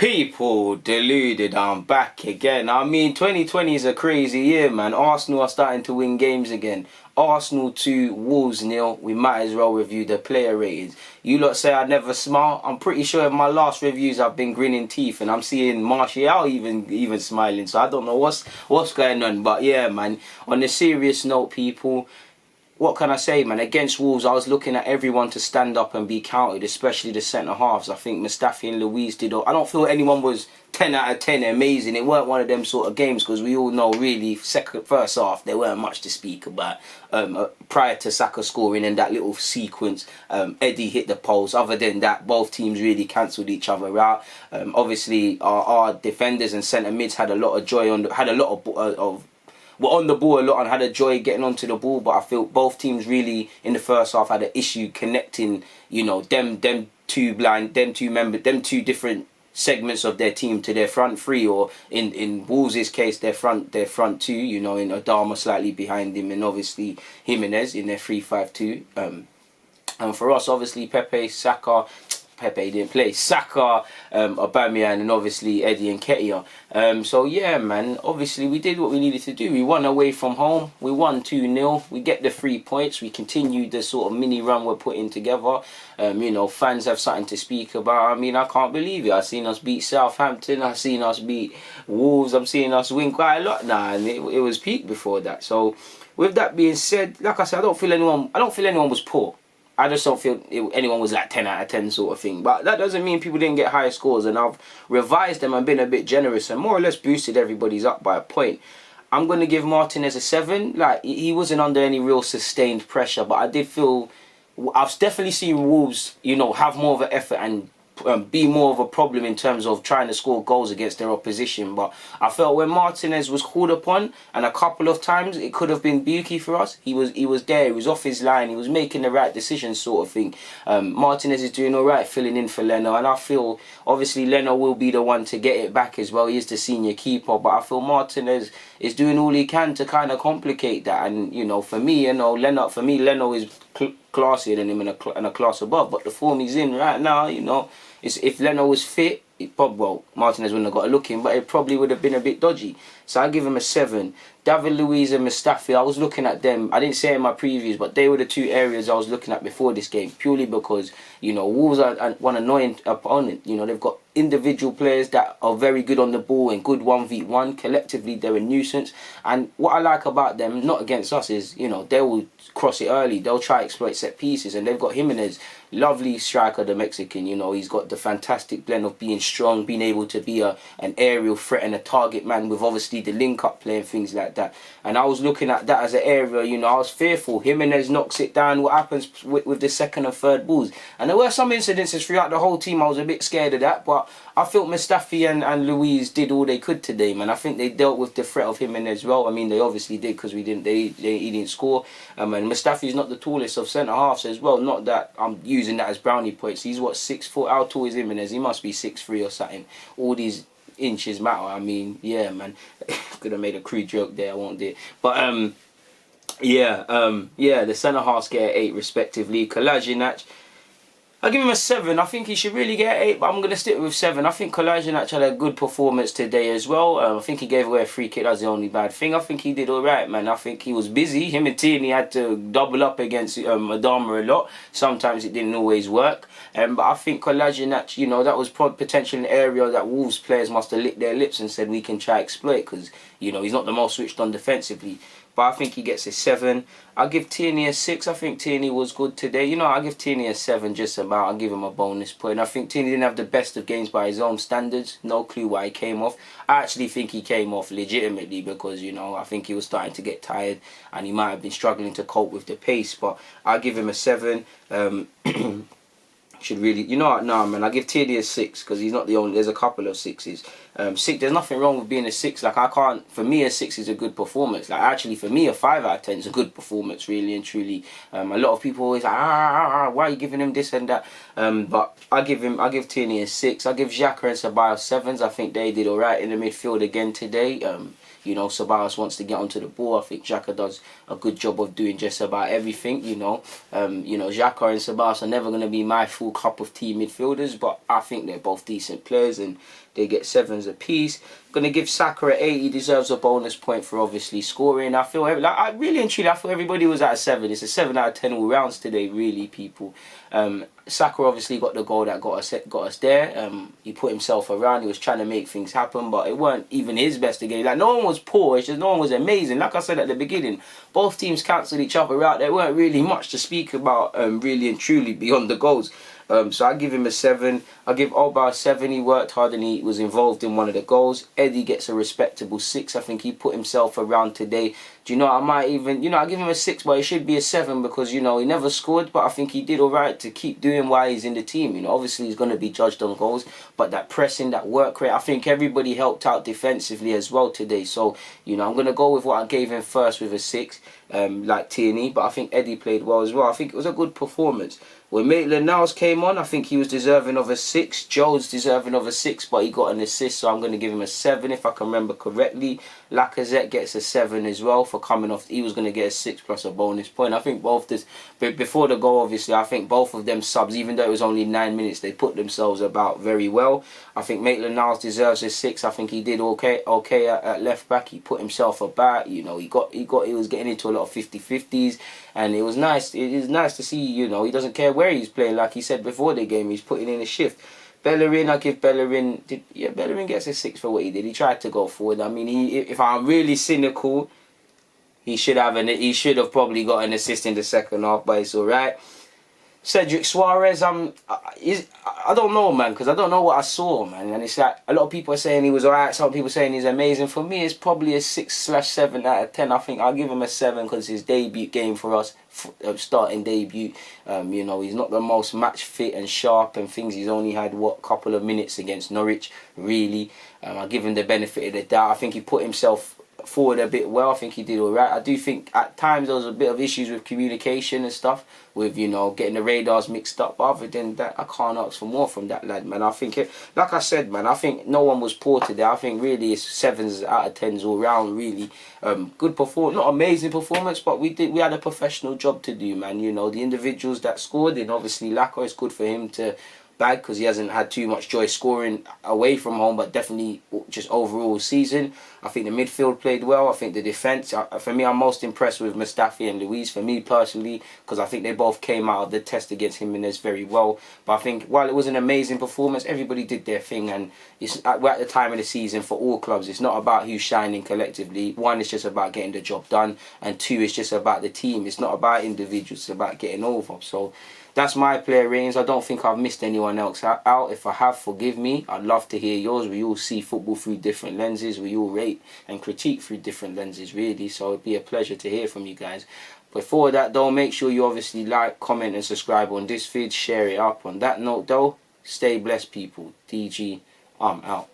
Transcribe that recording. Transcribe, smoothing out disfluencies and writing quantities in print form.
People, deluded, I'm back again. I mean, 2020 is a crazy year, man. Arsenal are starting to win games again. Arsenal 2, Wolves 0. We might as well review the player ratings. You lot say I never smile. I'm pretty sure in my last reviews I've been grinning teeth, and I'm seeing Martial even smiling. So I don't know what's going on. But yeah, man. On a serious note, people, what can I say, man? Against Wolves, I was looking at everyone to stand up and be counted, especially the centre-halves. I think Mustafi and Luiz did. I don't feel anyone was 10 out of 10 amazing. It weren't one of them sort of games because we all know, really, first half, there weren't much to speak about. Prior to Saka scoring and that little sequence, Eddie hit the post. Other than that, both teams really cancelled each other out. Obviously, our defenders and centre mids had a lot of joy were on the ball a lot and had a joy getting onto the ball, but I feel both teams really in the first half had an issue connecting, you know, them two different segments of their team to their front three, or in Wolves' case their front two, you know, in Adama slightly behind him, and obviously Jimenez in their 3-5-2. And for us, obviously Pepe didn't play. Saka, Aubameyang, and obviously Eddie and Ketia. So yeah, man, obviously we did what we needed to do. We won away from home. We won 2-0. We get the 3 points. We continued the sort of mini run we're putting together. You know, fans have something to speak about. I mean, I can't believe it. I've seen us beat Southampton. I've seen us beat Wolves. I'm seeing us win quite a lot now, and it was peak before that. So with that being said, like I said, I don't feel anyone was poor. I just don't feel anyone was like 10 out of 10 sort of thing. But that doesn't mean people didn't get higher scores. And I've revised them and been a bit generous and more or less boosted everybody's up by a point. I'm going to give Martinez a 7. Like, he wasn't under any real sustained pressure. But I did feel... I've definitely seen Wolves, you know, have more of an effort and be more of a problem in terms of trying to score goals against their opposition. But I felt when Martinez was called upon, and a couple of times it could have been Buki for us, he was there, he was off his line, he was making the right decisions sort of thing. Martinez is doing alright filling in for Leno, and I feel obviously Leno will be the one to get it back as well. He is the senior keeper, but I feel Martinez is doing all he can to kind of complicate that. And you know, for me, you know, Leno is classier than him and a class above, but the form he's in right now, you know, if Leno was fit, Martinez wouldn't have got a look in, but it probably would have been a bit dodgy. So I give him a 7. David Luiz and Mustafi, I was looking at them. I didn't say it in my previews, but they were the two areas I was looking at before this game, purely because, you know, Wolves are one annoying opponent. You know, they've got individual players that are very good on the ball and good 1v1. Collectively, they're a nuisance. And what I like about them, not against us, is, you know, they will cross it early. They'll try to exploit set pieces. And they've got Jimenez, lovely striker, the Mexican. You know, he's got the fantastic blend of being strong, being able to be an aerial threat and a target man with obviously the link-up play and things like that. And I was looking at that as an area, you know, I was fearful. Jimenez knocks it down. What happens with the second and third balls? And there were some incidences throughout the whole team. I was a bit scared of that, but I felt Mustafi and Luiz did all they could today, man. I think they dealt with the threat of Jimenez well. I mean, they obviously did because he didn't score. And Mustafi's not the tallest of centre-halves as well. Not that I'm using that as brownie points. He's, what, 6 foot? How tall is Jimenez? He must be 6'3" or something. All these inches matter. I mean, yeah, man. Could have made a crude joke there. I won't do it. But, yeah, the centre-halves get 8 respectively. Kolasinac, I'll give him a 7. I think he should really get 8, but I'm going to stick with 7. I think Kolasinac had a good performance today as well. I think he gave away a free kick. That's the only bad thing. I think he did alright, man. I think he was busy. Him and Tierney had to double up against Adama a lot. Sometimes it didn't always work. But I think Kolasinac, you know, that was potentially an area that Wolves players must have licked their lips and said we can try exploit, because, you know, he's not the most switched on defensively. But I think he gets a 7. I'll give Tierney a 6. I think Tierney was good today. You know, I'll give Tierney a 7 just about. I'll give him a bonus point. I think Tierney didn't have the best of games by his own standards. No clue why he came off. I actually think he came off legitimately because, you know, I think he was starting to get tired and he might have been struggling to cope with the pace. But I'll give him a 7. Should really, you know what, no man, I give Tierney a 6 because he's not the only, there's a couple of 6s. 6, there's nothing wrong with being a 6. Like, I can't, for me a 6 is a good performance. Like, actually for me a 5 out of 10 is a good performance, really and truly. A lot of people always like, why are you giving him this and that? But I give Tierney a 6. I give Xhaka and Ceballos 7s. I think they did alright in the midfield again today. You know, Ceballos wants to get onto the ball. I think Xhaka does a good job of doing just about everything, you know. Xhaka and Ceballos are never going to be my full cup of tea midfielders, but I think they're both decent players and they get 7s apiece. Going to give Saka an 8. He deserves a bonus point for obviously scoring. I feel I really and truly, I feel everybody was at a 7. It's a 7 out of 10 all rounds today, really, people. Saka obviously got the goal that got us there. He put himself around. He was trying to make things happen, but it weren't even his best again. Like, no one was poor. It's just no one was amazing. Like I said at the beginning, both teams cancelled each other out. There weren't really much to speak about, really and truly, beyond the goals. So I give him a 7. I give Oba a 7. He worked hard and he was involved in one of the goals. Eddie gets a respectable 6. I think he put himself around today. Do you know, I might even, I give him a 6, but it should be a 7 because, he never scored, but I think he did alright to keep doing why he's in the team. Obviously he's going to be judged on goals, but that pressing, that work rate, I think everybody helped out defensively as well today. So, I'm going to go with what I gave him first with a 6, like Tierney, but I think Eddie played well as well. I think it was a good performance. When Maitland-Niles came on, I think he was deserving of a 6. Joe's deserving of a 6, but he got an assist, so I'm going to give him a 7 if I can remember correctly. Lacazette gets a 7 as well for coming off. He was going to get a 6 plus a bonus point. I think both this, before the goal, obviously, I think both of them subs, even though it was only 9 minutes, they put themselves about very well. I think Maitland-Niles deserves a 6. I think he did okay at left back. He put himself about. He was getting into a lot of 50-50s. And it was nice. It is nice to see, he doesn't care where he's playing. Like he said before the game, he's putting in a shift. Bellerin, I give Bellerin. Bellerin gets a 6 for what he did. He tried to go forward. I mean, if I'm really cynical, he should have probably got an assist in the second half, but it's all right. Cedric Suarez, I don't know, man, because I don't know what I saw, man. And it's like, a lot of people are saying he was alright, some people saying he's amazing. For me, it's probably a 6/7 out of 10. I think I'll give him a 7 because his debut game for us, starting debut. He's not the most match fit and sharp and things. He's only had, couple of minutes against Norwich, really. I'll give him the benefit of the doubt. I think he put himself forward a bit well. I think he did alright. I do think at times there was a bit of issues with communication and stuff, with getting the radars mixed up. But other than that, I can't ask for more from that lad, man. I think like I said, man, I think no one was poor today. I think really it's 7s out of 10s all round, really. Good performance, not amazing performance, but we had a professional job to do, man. The individuals that scored, and obviously Lacazette, is good for him to bag because he hasn't had too much joy scoring away from home, but definitely just overall season. I think the midfield played well. I think the defence, for me, I'm most impressed with Mustafi and Luiz, for me personally, because I think they both came out of the test against Jimenez very well. But I think while it was an amazing performance, everybody did their thing, and we're at the time of the season for all clubs. It's not about who's shining collectively. 1, it's just about getting the job done, and 2, it's just about the team. It's not about individuals, it's about getting over. So that's my player ratings. I don't think I've missed anyone else out. If I have, forgive me. I'd love to hear yours. We all see football through different lenses. We all rate and critique through different lenses, really. So it'd be a pleasure to hear from you guys. Before that, though, make sure you obviously like, comment, and subscribe on this vid. Share it up. On that note, though, stay blessed, people. DG, I'm out.